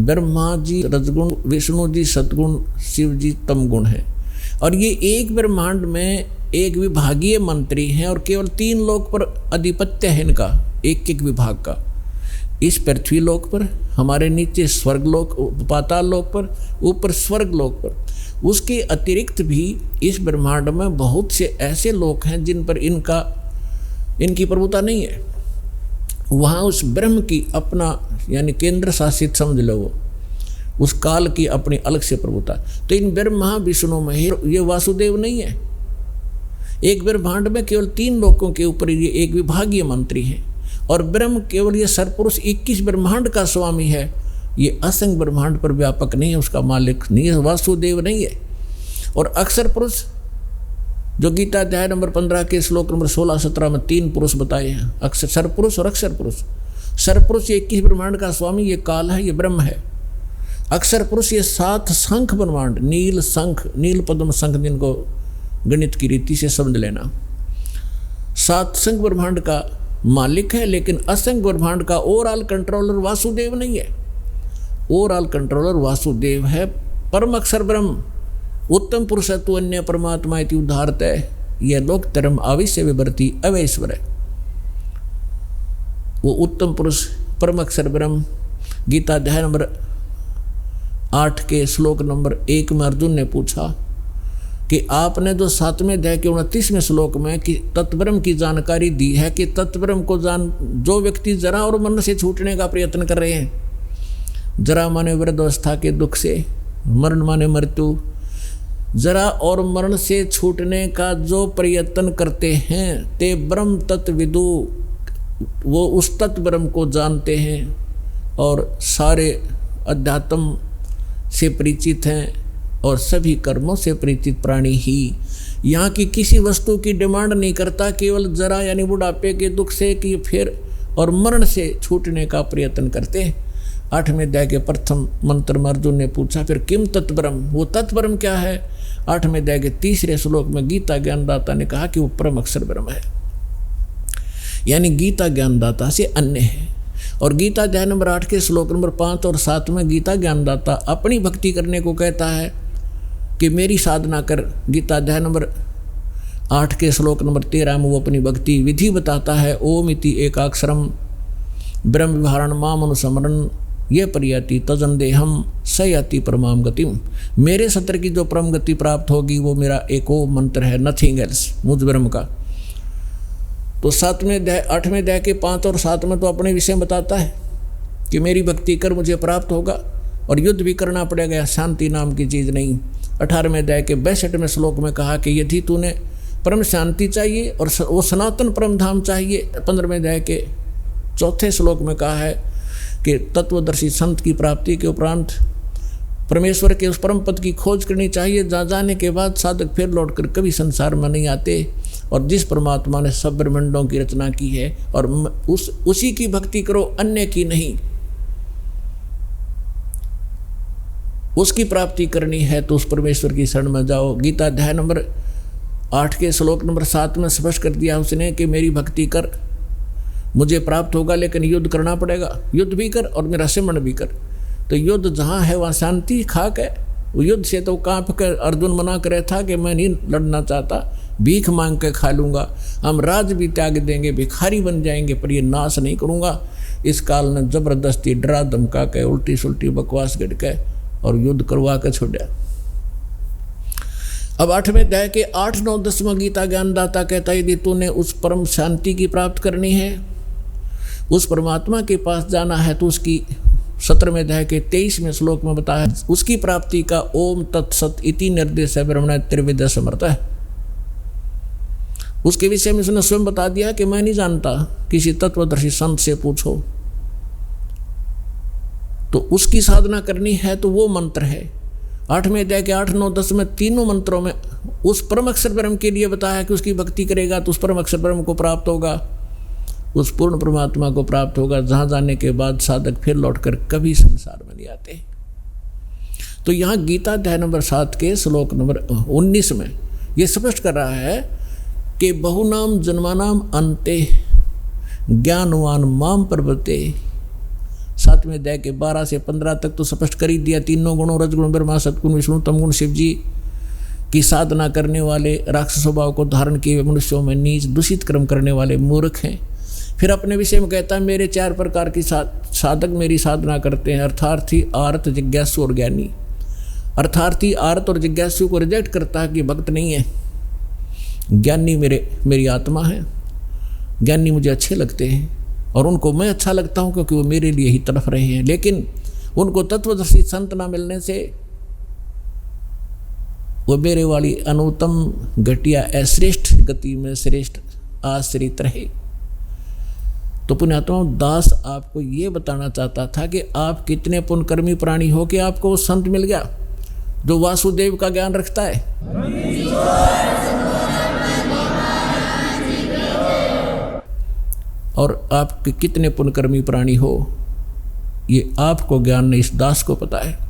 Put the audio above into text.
ब्रह्मा जी रजगुण, विष्णु जी सतगुण, शिव जी तमगुण है। और ये एक ब्रह्मांड में एक विभागीय मंत्री हैं और केवल 3 लोक पर अधिपत्य है इनका, एक विभाग का। इस पृथ्वी लोक पर, हमारे नीचे स्वर्ग लोक, पाताल लोक पर, ऊपर स्वर्ग लोक पर। उसके अतिरिक्त भी इस ब्रह्मांड में बहुत से ऐसे लोक हैं जिन पर इनकी प्रभुता नहीं है। वहाँ उस ब्रह्म की अपना, यानी केंद्र शासित समझ लो, वो उस काल की अपनी अलग से प्रभुता। तो इन ब्रह्मा विष्णु में ये वासुदेव नहीं है। एक ब्रह्मांड में केवल 3 लोकों के ऊपर ये एक विभागीय मंत्री है। और ब्रह्म केवल ये सरपुरुष 21 ब्रह्मांड का स्वामी है। ये असंख्य ब्रह्मांड पर व्यापक नहीं है, उसका मालिक नहीं है, वासुदेव नहीं है। और अक्षर पुरुष जो गीता अध्याय नंबर 15 के श्लोक नंबर 16-17 में 3 पुरुष बताए हैं, अक्षर सरपुरुष और अक्षर पुरुष। सरपुरुष ये 21 ब्रह्मांड का स्वामी, ये काल है, ये ब्रह्म है। अक्षर पुरुष ये 7 शंख ब्रह्मांड, नील शंख, नील पद्म शंख, जिनको गणित की रीति से समझ लेना, 7 शंख ब्रह्मांड का मालिक है। लेकिन असंख्य ब्रह्मांड का ओवरऑल कंट्रोलर वासुदेव नहीं है। ओवरऑल कंट्रोलर वासुदेव है। परम अक्षर ब्रह्म, उत्तम पुरुषत्व अन्य परमात्मा इति उदाहरत है। यह लोक धर्म आविश्य विवर्ती अवैश्वर है। वो उत्तम पुरुष परम अक्षर ब्रह्म। गीता अध्याय नंबर 8 के श्लोक नंबर 1 में अर्जुन ने पूछा कि आपने जो 7वें अध्याय के 29वें श्लोक में कि तत्ब्रह्म की जानकारी दी है कि तत्ब्रह्म को जो व्यक्ति जरा और मरण से छूटने का प्रयत्न कर रहे हैं, जरा माने वृद्धावस्था के दुख से, मरण माने मृत्यु, जरा और मरण से छूटने का जो प्रयत्न करते हैं, ते ब्रह्म तत्विदु, वो उस तत्व ब्रह्म को जानते हैं और सारे अध्यात्म से परिचित हैं और सभी कर्मों से परिचित प्राणी ही। यहाँ की किसी वस्तु की डिमांड नहीं करता, केवल जरा यानी बुढ़ापे के दुख से कि फिर और मरण से छूटने का प्रयत्न करते हैं। 8वें अध्याय के प्रथम मंत्र में अर्जुन ने पूछा फिर किम तत्ब्रह्म, वो तत्ब्रह्म क्या है? 8वें अध्याय के 3रे श्लोक में गीता ज्ञानदाता ने कहा कि वो परम अक्षर ब्रह्म है, यानी गीता ज्ञानदाता से अन्य है। और गीता अध्याय नंबर 8 के श्लोक नंबर 5 और 7 में गीता ज्ञानदाता अपनी भक्ति करने को कहता है कि मेरी साधना कर। गीता अध्याय नंबर 8 के श्लोक नंबर 13 में वो अपनी भक्ति विधि बताता है। ओम इति एकाक्षरम ब्रह्म विहारण माम अनुस्मरण ये परियति तजन देहम स याति परमाम गतिम। मेरे सत्र की जो परम गति प्राप्त होगी वो मेरा एक ओ मंत्र है, नथिंग एल्स, मुझ ब्रह्म का। तो 8वें अध्याय के 5 और 7 में तो अपने विषय बताता है कि मेरी भक्ति कर मुझे प्राप्त होगा और युद्ध भी करना पड़ेगा, शांति नाम की चीज़ नहीं। 18वें अध्याय के 62वें श्लोक में कहा कि यदि तूने परम शांति चाहिए और वो सनातन परम धाम चाहिए। 15वें अध्याय के 4थे श्लोक में कहा है कि तत्वदर्शी संत की प्राप्ति के उपरांत परमेश्वर के उस परम पद की खोज करनी चाहिए, जहाँ जाने के बाद साधक फिर लौटकर कभी संसार में नहीं आते। और जिस परमात्मा ने सब ब्रह्मांडों की रचना की है और उसी की भक्ति करो, अन्य की नहीं। उसकी प्राप्ति करनी है तो उस परमेश्वर की शरण में जाओ। गीता अध्याय नंबर 8 के श्लोक नंबर 7 में स्पष्ट कर दिया उसने कि मेरी भक्ति कर, मुझे प्राप्त होगा, लेकिन युद्ध करना पड़ेगा। युद्ध भी कर और मेरा सिमरण भी कर। तो युद्ध जहाँ है वहाँ शांति खाक है। वो युद्ध से तो कांप कर अर्जुन मना करे था कि मैं नहीं लड़ना चाहता, भीख मांग के खा लूँगा, हम राज भी त्याग देंगे, भिखारी बन जाएंगे, पर ये नाश नहीं करूँगा। इस काल ने जबरदस्ती डरा धमका के उल्टी सुल्टी बकवास गिड़ के और युद्ध करवा के छोड़ा। अब 8वें अध्याय के 8, 9, 10वां गीता ज्ञानदाता कहता है यदि तूने उस परम शांति की प्राप्त करनी है, उस परमात्मा के पास जाना है, तो उसकी 17वें अध्याय के 23वें श्लोक में बताया उसकी प्राप्ति का ओम तत्सत इति निर्देश है ब्रह्मण त्रिविद्या समर्थ है। उसके विषय में उसने स्वयं बता दिया कि मैं नहीं जानता, किसी तत्वदर्शी संत से पूछो। तो उसकी साधना करनी है तो वो मंत्र है। 8वें अध्याय के 8, 9, 10 में तीनों मंत्रों में उस परम अक्षर ब्रह्म के लिए बताया कि उसकी भक्ति करेगा तो उस परम अक्षर ब्रह्म को प्राप्त होगा, उस पूर्ण परमात्मा को प्राप्त होगा, जहाँ जाने के बाद साधक फिर लौटकर कभी संसार में नहीं आते। तो यहाँ गीता अध्याय नंबर 7 के श्लोक नंबर 19 में ये स्पष्ट कर रहा है कि बहुनाम जन्मानाम अन्ते ज्ञानवान माम प्रवर्ते 7वें अध्याय के 12 से 15 तक तो स्पष्ट कर ही दिया। तीनों गुणों रजगुण ब्रह्मा सतगुण विष्णु तमगुण शिव जी की साधना करने वाले राक्षस स्वभाव को धारण किए मनुष्यों में नीच दूषित कर्म करने वाले मूर्ख हैं। फिर अपने विषय में कहता है मेरे 4 प्रकार की साधक मेरी साधना करते हैं, अर्थार्थी आर्त जिज्ञासु और ज्ञानी। अर्थार्थी आर्त और जिज्ञासु को रिजेक्ट करता है कि भक्त नहीं है। ज्ञानी मेरी आत्मा है, ज्ञानी मुझे अच्छे लगते हैं और उनको मैं अच्छा लगता हूँ क्योंकि वो मेरे लिए ही तड़फ रहे हैं। लेकिन उनको तत्वदर्शी संत ना मिलने से वो मेरे वाली अनुत्तम घटिया अश्रेष्ठ गति में श्रेष्ठ आश्रित रहे। तो पुण्यात्मा दास आपको ये बताना चाहता था कि आप कितने पुण्यकर्मी प्राणी हो कि आपको वो संत मिल गया जो वासुदेव का ज्ञान रखता है। और आप कितने पुण्यकर्मी प्राणी हो ये आपको ज्ञान नहीं, इस दास को पता है।